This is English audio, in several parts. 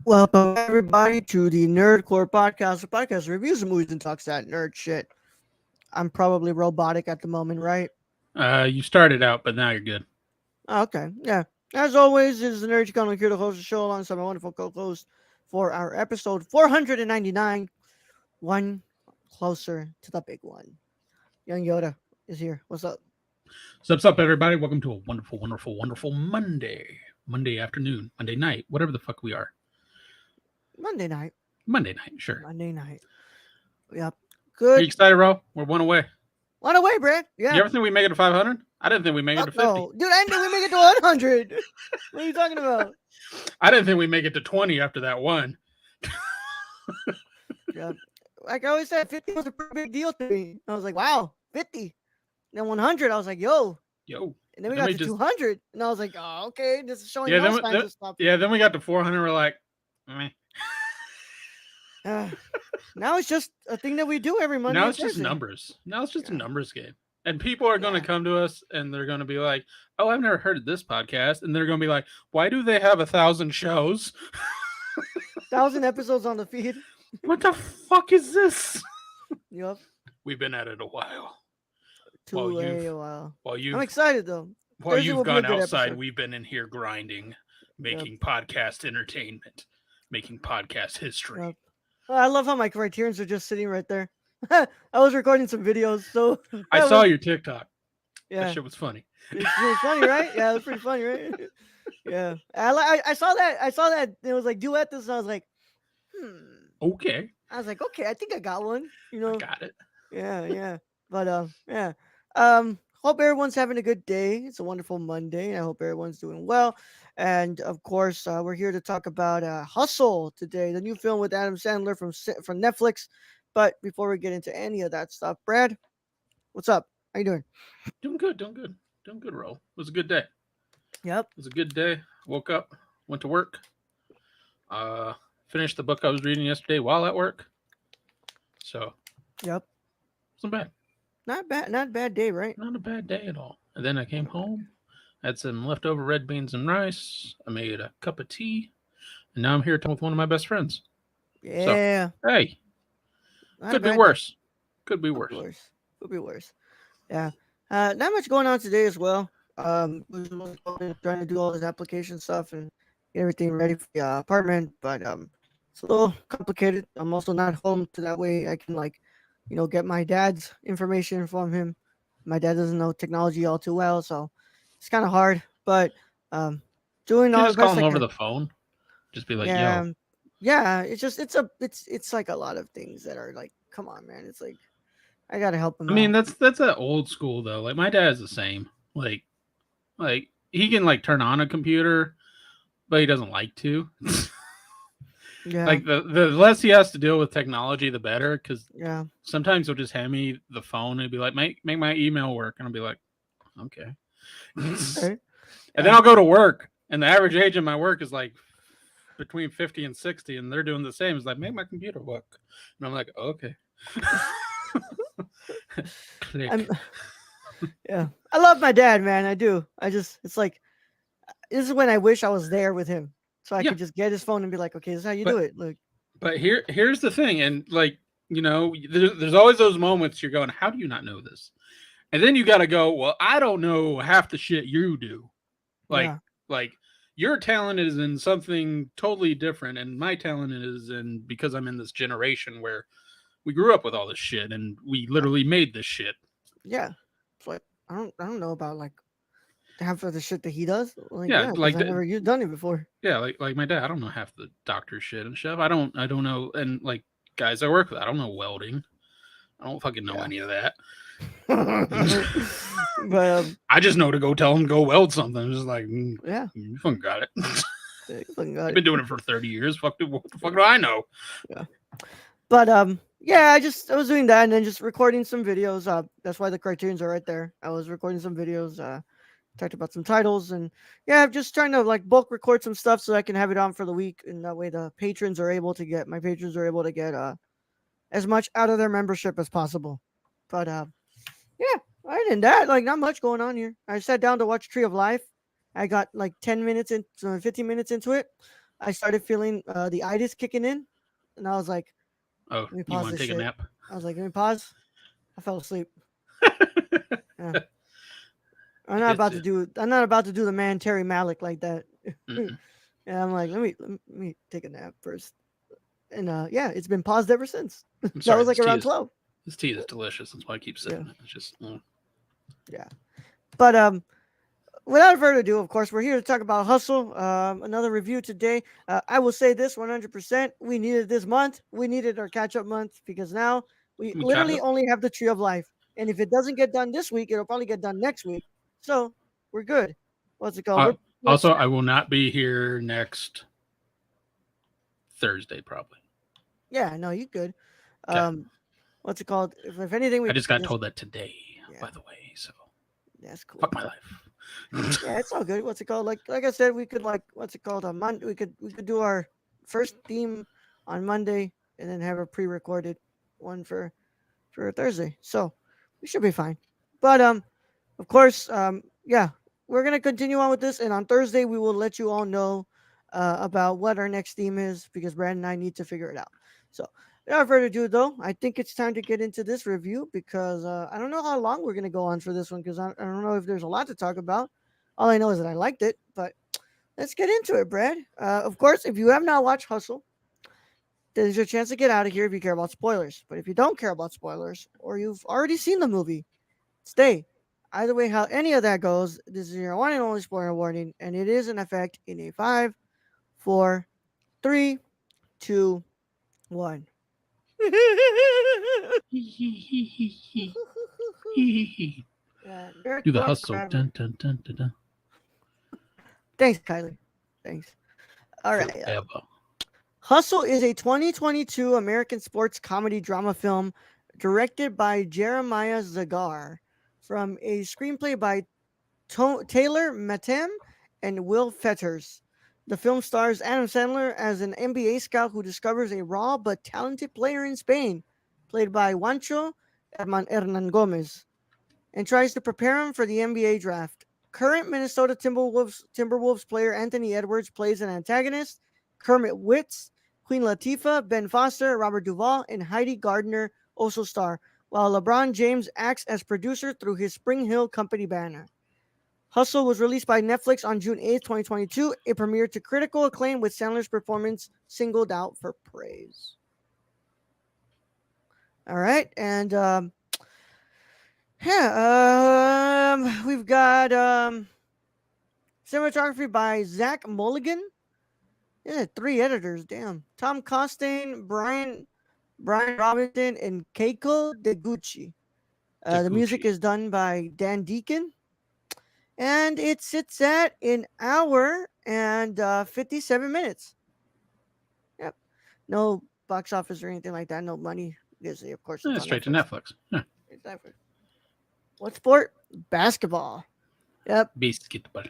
Welcome everybody to the Nerdcore podcast. The podcast reviews the movies and talks that nerd shit. I'm probably robotic at the moment, right? You started out, but now you're good. Okay, yeah. As always, this is the Nerd Channel here to host the show alongside my wonderful co-host for our episode 499, one closer to the big one. Young Yoda is here. What's up? What's up, everybody? Welcome to a wonderful, wonderful, wonderful Monday afternoon, Monday night, whatever the fuck we are. Monday night. Monday night, sure. Monday night. Yep. Are you Good. excited, Ro? We're one away. On the way, Brad. You Yeah. ever think we make it to 500? I didn't think we make it to 50. No, dude, I didn't think we make it to 100. What are you talking about? I didn't think we make it to 20 after that one. Yeah. Like I always said, 50 was a pretty big deal to me. I was like, wow, 50. Then 100, I was like, yo. Yo. And then we got to 200. And I was like, oh, okay. This is showing Yeah, no signs of stopping. Yeah, then we got to 400. We're like, meh. Now it's just a thing that we do every Monday. Now it's just numbers. Now it's just a numbers game. And people are going to come to us and they're going to be like, oh, I've never heard of this podcast. And they're going to be like, why do they have 1,000 shows? 1,000 episodes on the feed. What the fuck is this? Yep. We've been at it a while. A while. I'm excited though. While you've gone outside, episode. We've been in here grinding, making podcast entertainment, making podcast history. Yep. Oh, I love how my criterions are just sitting right there. I was recording some videos, so I saw your TikTok. Yeah, that shit was funny. It was funny, right? Yeah, it was pretty funny, right? Yeah, I saw that. I saw that it was like duet this, and I was like, okay. I was like, okay, I think I got one. You know, I got it. Yeah. But yeah. Hope everyone's having a good day. It's a wonderful Monday, and I hope everyone's doing well. And of course, we're here to talk about Hustle today, the new film with Adam Sandler from Netflix. But before we get into any of that stuff, Brad, what's up? How you doing? Doing good, Ro. It was a good day. Yep. It was a good day. Woke up, went to work. Finished the book I was reading yesterday while at work. So. Yep. Wasn't bad. Not a bad day, right? Not a bad day at all. And then I came home, had some leftover red beans and rice. I made a cup of tea, and now I'm here talking with one of my best friends. Yeah. So, hey, could be worse. Could be worse. Could be worse. Yeah. Not much going on today as well. Trying to do all this application stuff and get everything ready for the apartment, but it's a little complicated. I'm also not home, so that way I can get my dad's information from him. My dad doesn't know technology all too well, so it's kind of hard. But doing all just call him over the phone. Just be like, yo. Yeah. It's like a lot of things that are like, come on, man. It's like I gotta help him. I mean, that's an old school though. Like my dad's the same. Like he can turn on a computer, but he doesn't like to. Yeah. Like the less he has to deal with technology, the better. Because sometimes he'll just hand me the phone and be like, make my email work, and I'll be like, okay. And then I'll go to work, and the average age of my work is like between 50 and 60, and they're doing the same. It's like, make my computer work, and I'm like, okay. Click. Yeah, I love my dad, man. I do. It's like this is when I wish I was there with him. So I could just get his phone and be like, okay, this is how you do it. Look. But here's the thing. And there's always those moments you're going, how do you not know this? And then you got to go, well, I don't know half the shit you do. Like your talent is in something totally different. And my talent is because I'm in this generation where we grew up with all this shit and we literally made this shit. Yeah. It's like, I don't know about half of the shit that he does. I've never done it before. Yeah, like my dad, I don't know half the doctor shit and stuff. I don't know, and guys I work with, I don't know welding. I don't fucking know any of that. But I just know to go tell them go weld something. I'm just like, yeah, you fucking got it. I've been doing it for 30 years. What the fuck do I know? Yeah. But I was doing that and then just recording some videos. That's why the criterions are right there. I was recording some videos. Talked about some titles and I'm just trying to bulk record some stuff so I can have it on for the week, and that way my patrons are able to get as much out of their membership as possible. But other than that, not much going on here. I sat down to watch Tree of Life. I got 15 minutes into it. I started feeling the itis kicking in, and I was like, Oh, "Let me you pause want this to take a shit." nap? I was like, "Let me pause." I fell asleep. Yeah, It's I'm not about to do the man Terry Malik like that. And mm-mm. I'm like, let me take a nap first. And yeah, it's been paused ever since. I'm That sorry. was like around 12. This tea is delicious. That's why I keep Yeah, sipping it. It's just yeah. But without further ado, of course, we're here to talk about Hustle. Another review today. I will say this 100%. We needed this month. We needed our catch up month because now we we caught literally up. only have the Tree of Life. And if it doesn't get done this week, it'll probably get done next week. So we're good. What's it called? Uh, We're Also, set. I will not be here next Thursday, probably. Yeah, no, you good. Okay. Um, what's it called? If anything, I we just got just told that today, yeah, by the way. So that's cool. fuck my life. Yeah, it's all good. What's it called? Like I said, we could like what's it called on Monday. We could do our first theme on Monday and then have a pre-recorded one for Thursday. So we should be fine. But of course, yeah, we're gonna continue on with this, and on Thursday we will let you all know about what our next theme is because Brad and I need to figure it out. So without further ado, though, I think it's time to get into this review because I don't know how long we're gonna go on for this one because I don't know if there's a lot to talk about. All I know is that I liked it, but let's get into it, Brad. Of course, if you have not watched Hustle, there's your chance to get out of here if you care about spoilers. But if you don't care about spoilers or you've already seen the movie, stay. Either way, how any of that goes, this is your one and only spoiler warning, and it is in effect in a five, four, three, two, one. Yeah, Derek Do the Lord hustle. forever. Dun, dun, dun, dun, dun. Thanks, Kylie. Thanks. All right. Forever. Hustle is a 2022 American sports comedy drama film directed by Jeremiah Zagar from a screenplay by Taylor Matem and Will Fetters. The film stars Adam Sandler as an NBA scout who discovers a raw but talented player in Spain, played by Juancho Hernan Gomez, and tries to prepare him for the NBA draft. Current Minnesota Timberwolves player Anthony Edwards plays an antagonist. Kermit Witz, Queen Latifah, Ben Foster, Robert Duvall, and Heidi Gardner also star, while LeBron James acts as producer through his Spring Hill Company banner. Hustle was released by Netflix on June 8th, 2022. It premiered to critical acclaim with Sandler's performance singled out for praise. All right, and yeah, we've got cinematography by Zach Mulligan. Yeah, 3 editors. Damn. Tom Costain, Brian Robinson, and Keiko Deguchi. The music Taguchi. is done by Dan Deacon, and it sits at an hour and 57 minutes. Yep. No box office or anything like that. No money. Disney, of course, it's on Straight to Netflix. Netflix. Yeah. Exactly. What sport? Basketball. Yep, Basketball.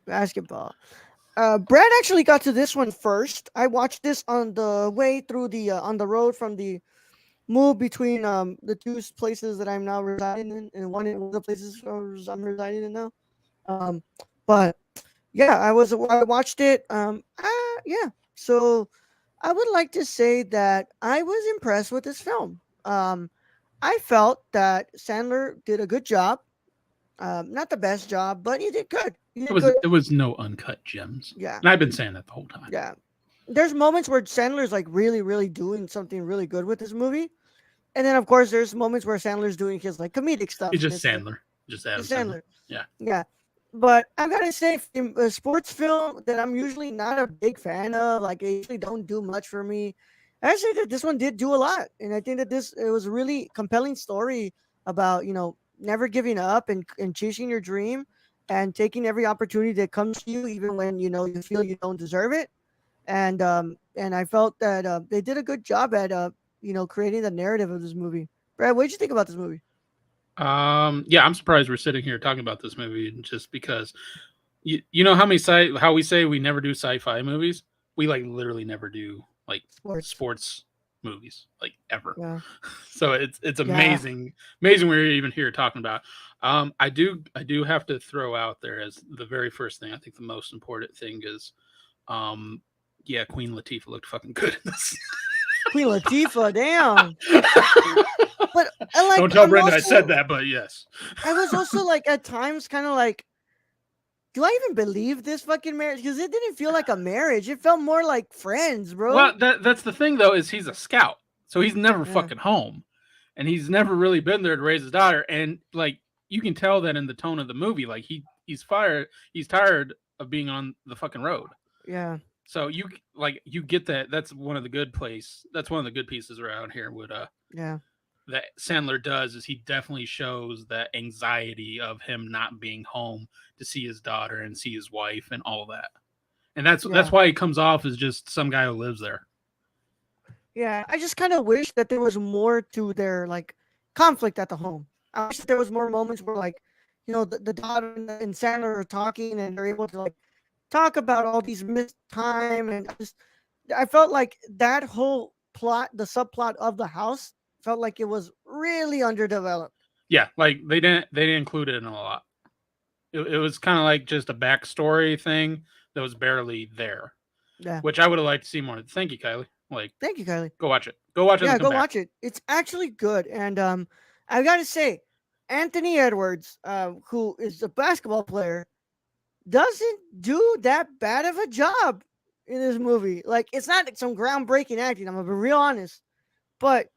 basketball. Brad actually got to this one first. I watched this on the way through the on the road from the move between the two places that I'm now residing in, and one of the places I'm residing in now. Um, but yeah, I watched it. Yeah. So I would like to say that I was impressed with this film. I felt that Sandler did a good job. Not the best job, but he did good. He did good. It was no uncut gems. Yeah, And I've been saying that the whole time. yeah. There's moments where Sandler's like really, really doing something really good with this movie, and then of course there's moments where Sandler's doing his like comedic stuff, He's and just it's like Sandler. Just Adam it's Sandler. Sandler. Yeah. Yeah, but I gotta say, in a sports film that I'm usually not a big fan of, like they usually don't do much for me. I say that this one did do a lot, and I think that this it was a really compelling story about never giving up and chasing your dream and taking every opportunity that comes to you, even when you feel you don't deserve it. And I felt that they did a good job at creating the narrative of this movie. Brad, what did you think about this movie? Yeah, I'm surprised we're sitting here talking about this movie just because you know how we say we never do sci-fi movies? We like literally never do like Sports. sports movies like ever. Yeah. So it's Yeah. amazing we're even here talking about. I do have to throw out there as the very first thing. I think the most important thing is um yeah, Queen Latifah looked fucking good in this. Queen Latifah, damn. But Don't tell Brenda I said that, but yes. I was also like at times kind of like, do I even believe this fucking marriage? Because it didn't feel like a marriage. It felt more like friends, bro. Well, that's the thing though, is he's a scout, so he's never Yeah, fucking home, and he's never really been there to raise his daughter. And like you can tell that in the tone of the movie, like he's tired of being on the fucking road. yeah, So you get that. That's one of the good place. That's one of the good pieces around here. With yeah, that Sandler does is he definitely shows that anxiety of him not being home to see his daughter and see his wife and all that. And that's yeah, why he comes off as just some guy who lives there. yeah. I just kind of wish that there was more to their like conflict at the home. I wish that there was more moments where like, the daughter and Sandler are talking and they're able to like talk about all these missed time, and I felt like that whole plot, the subplot of the house, felt like it was really underdeveloped. Yeah, like they didn't include it in a lot. It was kind of like just a backstory thing that was barely there, Yeah. which I would have liked to see more. Thank you, Kylie. Like, Thank you, Kylie. go watch it. Go watch it and Yeah, come go back. watch it. It's actually good. And I gotta say, Anthony Edwards, who is a basketball player, doesn't do that bad of a job in this movie. Like, it's not like some groundbreaking acting, I'm gonna be real honest. But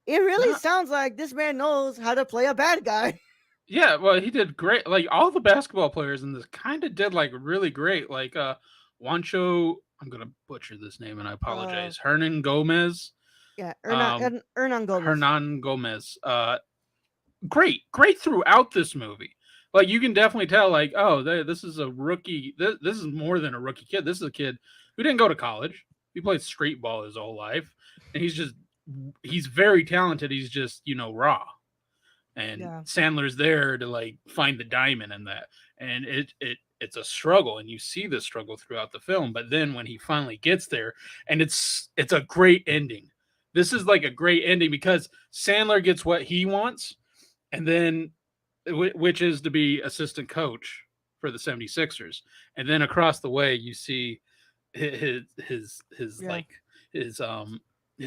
it really Not, sounds like this man knows how to play a bad guy. yeah, well, he did great. Like all the basketball players in this kind of did like really great. Like Juancho, I'm gonna butcher this name and I Uh, apologize. Hernan Gomez, yeah, um, Hernan Gomez. Hernan Gomez. Great throughout this movie. Like you can definitely tell, like, oh, this is a rookie. This is more than a rookie kid. This is a kid who didn't go to college. He played street ball his whole life, and he's very talented. He's just raw. And Yeah, Sandler's there to like find the diamond in that, and it's a struggle, and you see the struggle throughout the film. But then when he finally gets there, and it's a great ending. This is like a great ending because Sandler gets what he wants, and then which is to be assistant coach for the 76ers. And then across the way you see his yeah, like his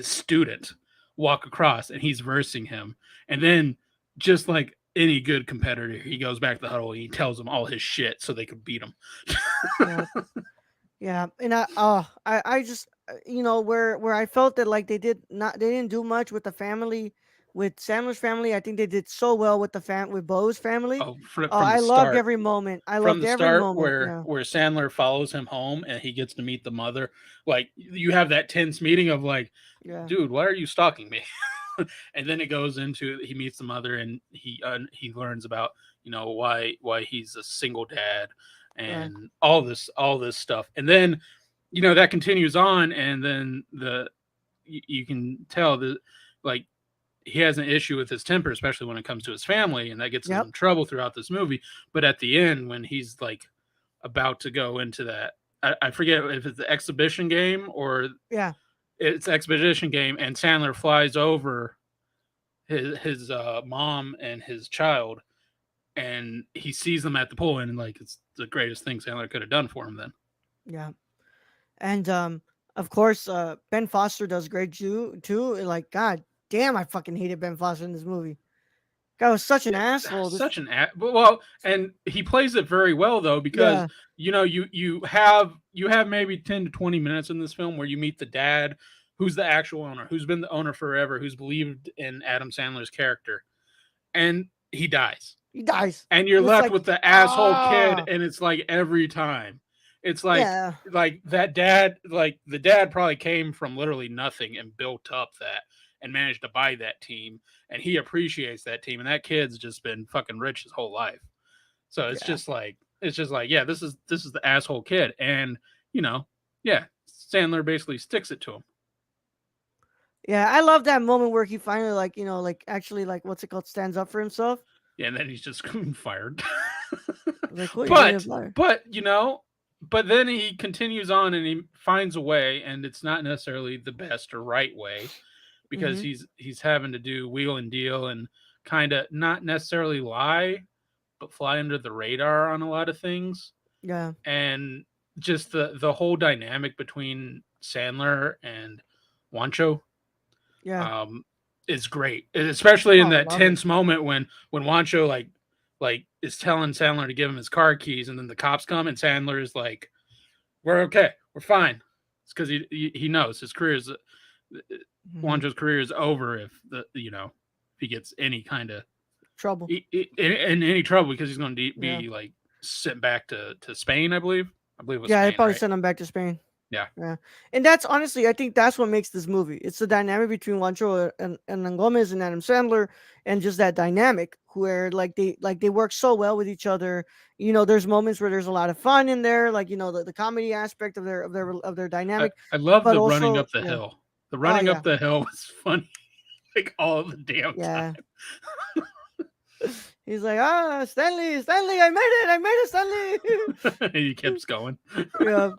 student walk across and he's versing him. And then just like any good competitor, he goes back to the huddle and he tells them all his shit so they could beat him. yeah, yeah. And I just where I felt that like they didn't do much with the family, with Sandler's family. I think they did so well with with Bo's family. Oh, Oh, from the I loved start. every moment. I From loved the every start moment. Yeah, where Sandler follows him home and he gets to meet the mother, like you have that tense meeting of like, yeah, dude, why are you stalking me? And then it goes into he meets the mother and he learns about why he's a single dad right. and all this stuff. And then that continues on, and then you can tell that like he has an issue with his temper, especially when it comes to his family, and that gets him Yep. in trouble throughout this movie. But at the end, when he's like about to go into that, I forget if it's the exhibition game or Yeah. it's expedition game, and Sandler flies over his mom and his child, and he sees them at the pool, and like it's the greatest thing Sandler could have done for him. Then Yeah. And of course, Ben Foster does great too. Like, god damn, I fucking hated Ben Foster in this movie. Guy was such an asshole. This such an well, and he plays it very well though because Yeah. you have maybe 10 to 20 minutes in this film where you meet the dad who's the actual owner, who's been the owner forever, who's believed in Adam Sandler's character, and he dies, He dies. and you're And it's left like, with the asshole kid, ah, and it's like every time it's yeah, like that dad, like the dad probably came from literally nothing and built up that and managed to buy that team, and he appreciates that team, and that kid's just been fucking rich his whole life. So yeah, it's just like, yeah, this is the asshole kid, and you know yeah, Sandler basically sticks it to him. yeah. I love that moment where he finally, like, like actually, like, what's it called, stands up for himself. Yeah, and then he's just fired. Like, cool, you're gonna but fire. but but then he continues on and he finds a way, and it's not necessarily the best or right way because Mm-hmm. he's having to do wheel and deal and kind of not necessarily lie but fly under the radar on a lot of things. Yeah, And just the whole dynamic between Sandler and Wancho Yeah. um, is great, especially in Oh, that love it. tense moment when Wancho like is telling Sandler to give him his car keys, and then the cops come, and Sandler is like, "We're okay, we're fine." It's because he knows his career is Hmm. Wancho's career is over if if he gets any kind of Trouble. in any trouble because he's going to Yeah. be like sent back to Spain, I believe. I believe it was Yeah, they Spain, probably right? sent him back to Spain. Yeah. Yeah, and that's honestly, I think that's what makes this movie. It's the dynamic between Juancho and Gomez and Adam Sandler, and just that dynamic where like they work so well with each other. There's moments where there's a lot of fun in there, like the comedy aspect of their dynamic, I love but the running also up the yeah, hill. The oh running yeah, up the hill was funny like all the damn yeah. time. He's like, Stanley, Stanley, I made it, Stanley. He keeps going. Yeah.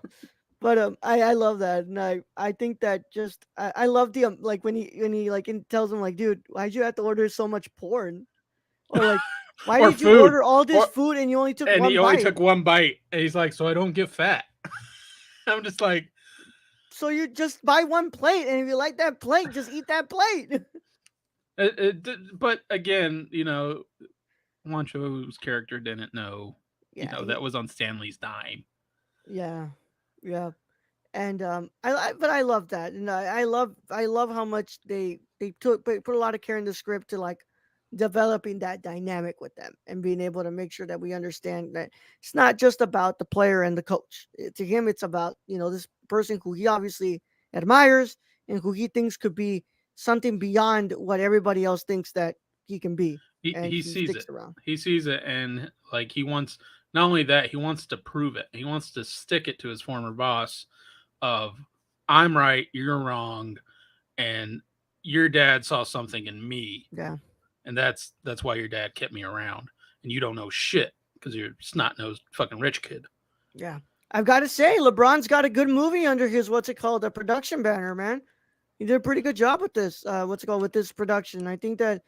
But I love that, and I think that just I love the like when he like tells him like, dude, why'd you have to order so much porn, or like, why Or did you food. order all this Or food and you only took and he one only bite? took one bite. And he's like, so I don't get fat. I'm just like, So you just buy one plate, and if you like that plate, just eat that plate. but again, Wancho's character didn't know, Yeah, that was on Stanley's dime. yeah, yeah. And but I love that, and I love how much they put a lot of care in the script to like developing that dynamic with them and being able to make sure that we understand that it's not just about the player and the coach. To him, it's about this person who he obviously admires and who he thinks could be something beyond what everybody else thinks that he can be, and He he sees sticks it. around. He sees it, and like he wants not only that, he wants to prove it. He wants to stick it to his former boss of I'm right, you're wrong, and your dad saw something in me, Yeah, and that's why your dad kept me around, and you don't know shit because you're snot nosed fucking rich kid. yeah. I've got to say, LeBron's got a good movie under his what's it called, a production banner, man. He did a pretty good job with this. What's it called, with this production? I think that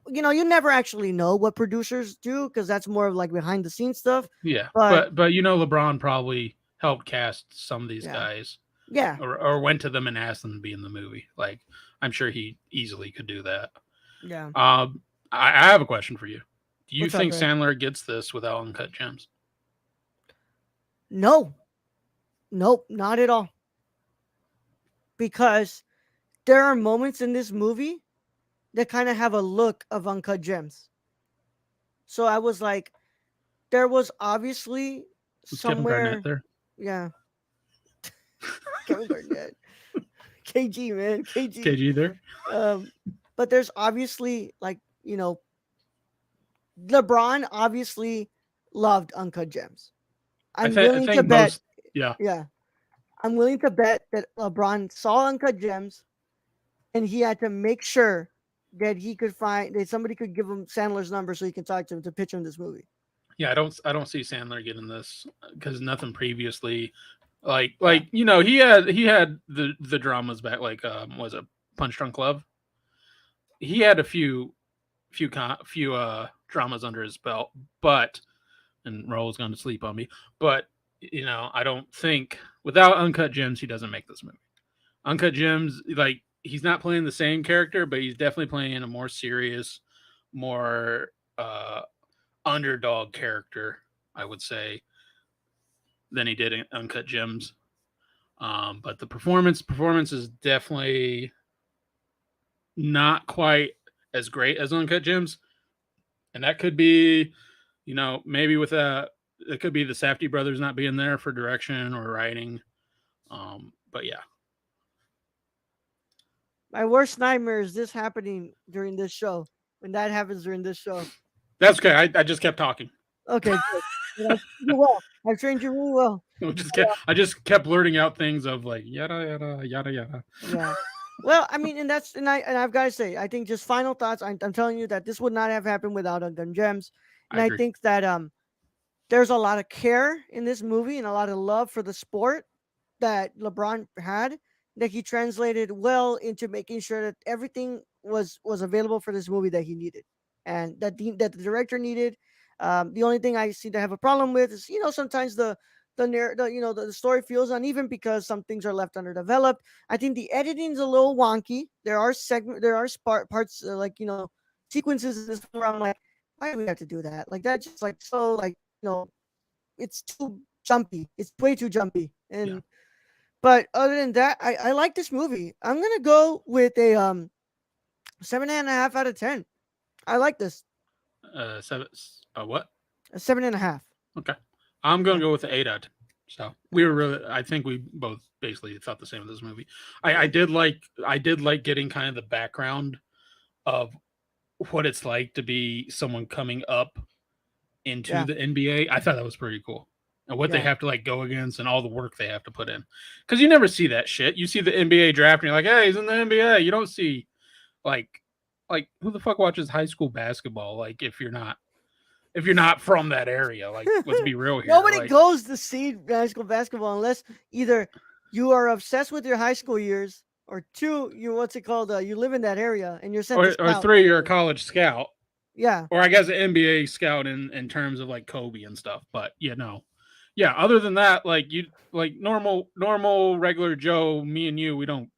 you never actually know what producers do because that's more of like behind the scenes stuff. Yeah, But but LeBron probably helped cast some of these yeah, guys, yeah, or went to them and asked them to be in the movie. Like I'm sure he easily could do that. yeah. I have a question for you. Do you What's up, think man? Sandler gets this without Uncut Gems? No, nope, not at all. Because there are moments in this movie that kind of have a look of Uncut Gems. So I was like, there was obviously Was Kevin Garnett somewhere, there? yeah, Kevin Garnett, KG, man, KG. KG there? Um, but there's obviously like LeBron obviously loved Uncut Gems. I'm I willing to think bet, most. Yeah, yeah, I'm willing to bet that LeBron saw Uncut Gems and he had to make sure that he could find that somebody could give him Sandler's number so he can talk to him to pitch him this movie. yeah. I don't see Sandler getting this because nothing previously. Yeah, He had the dramas back like was it Punch Drunk Love? He had a few dramas under his belt, but and Raul's going to sleep on me. But I don't think without Uncut Gems he doesn't make this movie. Uncut Gems, like he's not playing the same character, but he's definitely playing a more serious, more underdog character, I would say, than he did in Uncut Gems. But the performance is definitely not quite as great as Uncut Gems, and that could be, maybe with it could be the Safdie brothers not being there for direction or writing. But yeah, my worst nightmare is this happening during this show. When that happens during this show. that's okay. I just kept talking. Okay, good. Well, I've trained you well. I've trained you really well. I just kept blurting out things of like yada yada yada yada. Yeah. Well, I mean, and I've got to say, I think just final thoughts. I'm telling you that this would not have happened without Gun Gems, I and I agree. think that there's a lot of care in this movie and a lot of love for the sport that LeBron had that he translated well into making sure that everything was available for this movie that he needed and that the director needed. The only thing I seem to have a problem with is sometimes the story feels uneven because some things are left underdeveloped. I think the editing's a little wonky. There are parts sequences in this film where I'm like, why do we have to do that? Like that's just like so like it's too jumpy. It's way too jumpy. Yeah. But other than that, I like this movie. I'm gonna go with a 7.5 out of 10. I like this. Seven. What? A 7.5. Okay. I'm gonna Yeah. go with the 8 out of 10. So we were really. I think we both basically thought the same of this movie. I did like. I did like getting kind of the background of what it's like to be someone coming up into Yeah. the NBA. I thought that was pretty cool. And what they Yeah. have to like go against and all the work they have to put in. Because you never see that shit. You see the NBA draft and you're like, hey, he's in the NBA. You don't see like who the fuck watches high school basketball? Like if you're not from that area, like let's be real here. Nobody Like goes to see high school basketball unless either you are obsessed with your high school years or two, you what's it called? You live in that area and you're sent to or scout. three, you're a college scout. Yeah. Or I guess an NBA scout in terms of like Kobe and stuff. But yeah, no. Yeah, other than that, like you like normal regular Joe, me and you, I don't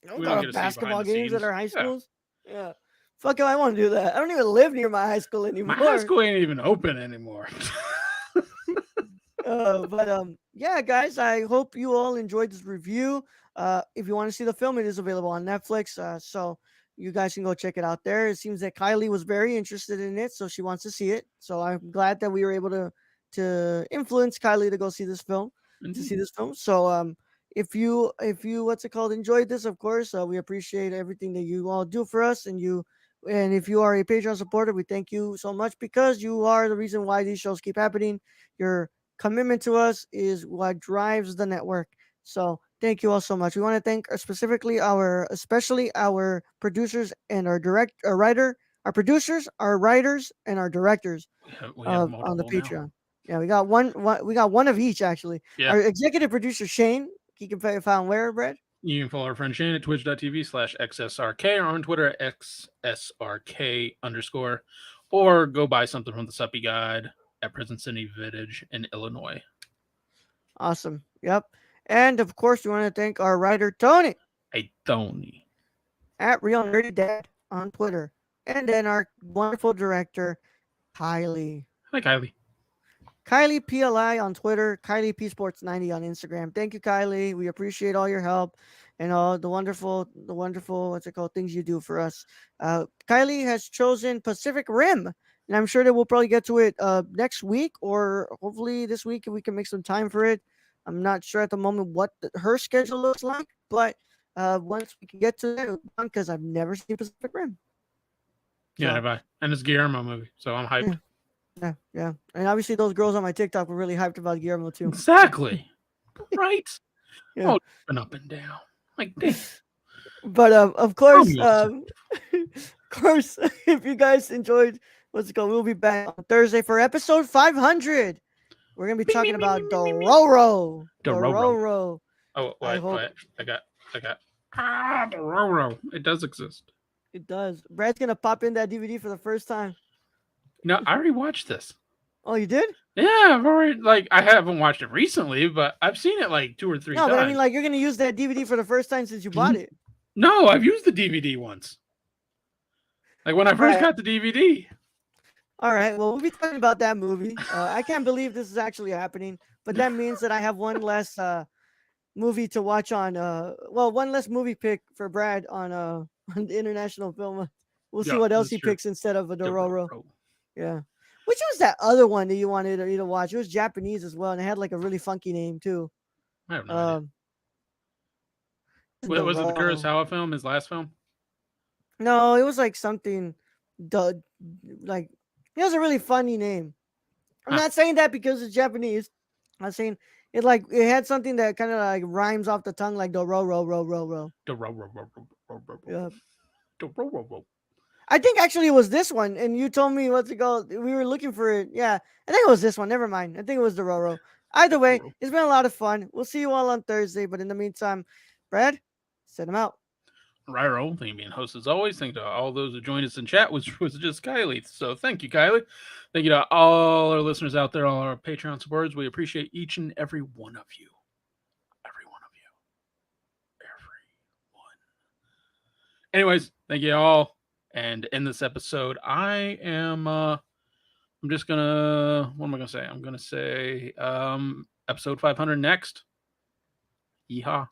we go don't to get to see behind basketball the games at scenes. our high Yeah. schools. Yeah. Fuck, I want to do that. I don't even live near my high school My high anymore. school ain't even open anymore. But yeah, guys, I hope you all enjoyed this review. If you want to see the film, it is available on Netflix. So you guys can go check it out there. It seems that Kylie was very interested in it, so she wants to see it. So I'm glad that we were able to influence Kylie to go see this film. Indeed. So if you what's it called enjoyed this, of course, we appreciate everything that you all do for us, and if you are a Patreon supporter, we thank you so much because you are the reason why these shows keep happening. Your commitment to us is what drives the network. So thank you all so much. We want to thank especially our producers and our writer, our producers, our writers, and our directors We have on the multiple now. Patreon. Yeah, we got one of each actually. Yeah. Our executive producer Shane, he can be found where, Brad? You can follow our friend Shane at twitch.tv/XSRK or on Twitter at XSRK_, or go buy something from the Suppy Guide at Present City Vintage in Illinois. Awesome. Yep. And of course, we want to thank our writer Tony. Hey, Tony. At Real Nerdy Dad on Twitter. And then our wonderful director, Kylie. Hi, Kylie. Kylie PLI on Twitter, Kylie P Sports 90 on Instagram. Thank you, Kylie. We appreciate all your help and all the wonderful what's it called things you do for us. Kylie has chosen Pacific Rim, and I'm sure that we'll probably get to it next week or hopefully this week if we can make some time for it. I'm not sure at the moment what her schedule looks like, but once we can get to that, because I've never seen Pacific Rim. Yeah, have I. And it's a Guillermo movie, so I'm hyped. Yeah. And obviously those girls on my TikTok were really hyped about Guillermo too. Exactly. Right? Yeah. Oh, up and down. Like, damn. But of course, if you guys enjoyed what's it called, we'll be back on Thursday for episode 500. We're gonna be talking about Dororo. Dororo. Oh, wait. I got. Dororo. It does exist. It does. Brad's gonna pop in that DVD for the first time. No, I already watched this. Oh, you did? Yeah, I've already I haven't watched it recently, but I've seen it like 2 or 3 times. No, but I mean, you're gonna use that DVD for the first time since you bought it. No, I've used the DVD once. Like when I first got the DVD. All right. Well, we'll be talking about that movie. I can't believe this is actually happening, but that means that I have one less movie to watch on. One less movie pick for Brad on the International Film. We'll see what else he picks instead of a Dororo. Yeah. Which was that other one that you wanted to watch? It was Japanese as well, and it had like a really funky name too. I have no idea. Was it the Kurosawa film? His last film? No, it was like something. Like it has a really funny name. I'm not saying that because it's Japanese. I'm saying it had something that kind of like rhymes off the tongue, like Dororo. Yeah. Dororo. I think actually it was this one, and you told me what's it called. We were looking for it. Yeah, I think it was this one. Never mind. I think it was Dororo. Either way, it's been a lot of fun. We'll see you all on Thursday. But in the meantime, Brad, set him out. write our own theme being host as always. Thank you to all those who joined us in chat, which was just Kylie. So thank you, Kylie. Thank you to all our listeners out there, all our Patreon supporters. We appreciate each and every one of you. Every one of you. Every one. Anyways, thank you all. And in this episode, I'm just gonna, what am I gonna say? I'm gonna say episode 500 next. Yeehaw.